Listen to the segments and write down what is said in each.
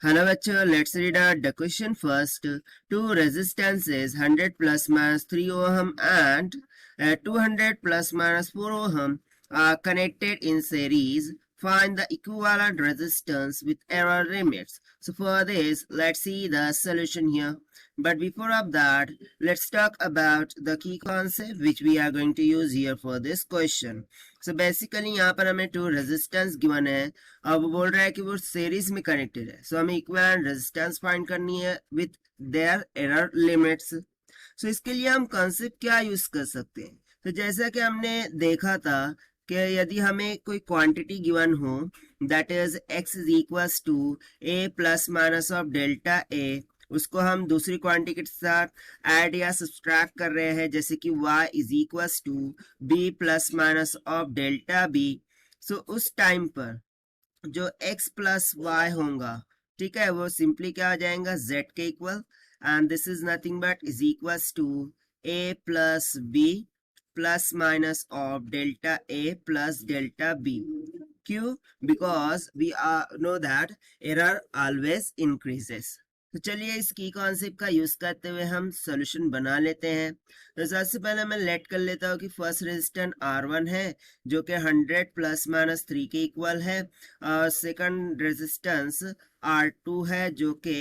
Hello bachcho, let's read out the question first. Two resistances 100 plus minus 3 ohm and 200 plus minus 4 ohm are connected in series. Find the equivalent resistance with error limits. So for this, let's see the solution here. But before of that, let's talk about the key concept which we are going to use here for this question. So basically यहाँ पर हमें two resistance given है अब वो बोल रहा है कि वो सीरीज में कनेक्टेड है सो हमें इक्विवेलेंट रेजिस्टेंस फाइंड करनी है विद देयर एरर लिमिट्स। सो इसके लिए हम कॉन्सेप्ट क्या यूज कर सकते हैं। तो जैसा कि हमने देखा था कि यदि हमें कोई क्वांटिटी गिवन हो that is x is equals to a plus minus of delta a, उसको हम दूसरी क्वांटिटी के साथ ऐड या सब्सट्रैक्ट कर रहे हैं जैसे कि y is equals to b plus minus of delta b। So उस टाइम पर जो x प्लस वाई होगा, ठीक है, वो सिंपली क्या हो जाएगा z के equal and this is nothing but is equals to a plus b plus minus of delta a plus delta b। क्यों? Because we are know that error always increases. तो चलिए इस की कॉन्सेप्ट का यूज करते हुए हम सॉल्यूशन बना लेते हैं। तो सबसे पहले मैं लेट कर लेता हूँ कि फर्स्ट रेजिस्टेंस R1 है जो कि 100 प्लस माइनस 3 के इक्वल है और सेकंड रेजिस्टेंस R2 है जो कि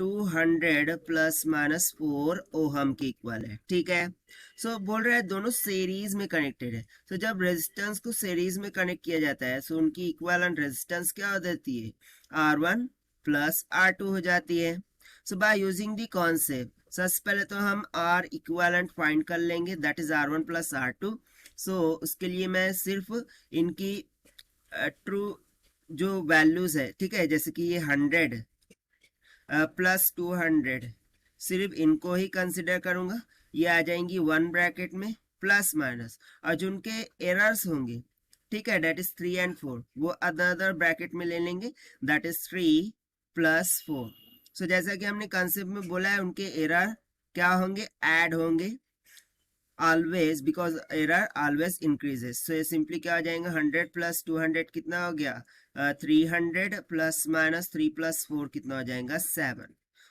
200 प्लस माइनस 4 ओहम के इक्वल है। ठीक है, सो बोल रहा है दोनों सीरीज में कनेक्टेड है। तो जब रेजिस्टेंस को सीरीज में कनेक्ट किया जाता है सो उनकी इक्विवेलेंट रेजिस्टेंस क्या हो जाती है R1 प्लस R2 हो जाती है। सो बाय यूजिंग द कॉन्सेप्ट सबसे पहले तो हम R इक्विवेलेंट फाइंड कर लेंगे that is R1 plus R2। सो उसके लिए मैं सिर्फ इनकी ट्रू जो वैल्यूज है, ठीक है, जैसे कि ये 100 प्लस 200 सिर्फ इनको ही कंसिडर करूंगा। ये आ जाएंगी वन ब्रैकेट में प्लस माइनस और जो उनके एरर्स होंगे, ठीक है, दैट इज 3 एंड 4, वो अदर ब्रैकेट में ले लेंगे दैट इज 3 प्लस 4। सो जैसा कि हमने कंसेप्ट में बोला है उनके एरर क्या होंगे, ऐड होंगे always because error always increases. So ये सिंपली क्या हो जाएगा 100 प्लस 200 कितना हो गया 300 प्लस माइनस 3 प्लस 4 कितना हो जाएगा 7।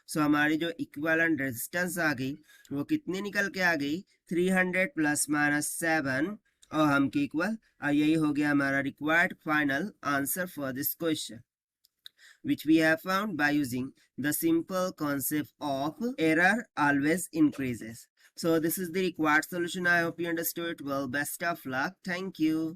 सो हमारी जो इक्विवेलेंट रेजिस्टेंस आ गई वो कितनी निकल के आ गई 300 प्लस माइनस 7 और हम की इक्वल। यही हो गया हमारा required final answer for this question which we have found by using the simple concept of error always increases. So this is the required solution. I hope you understood it well. Best of luck. Thank you.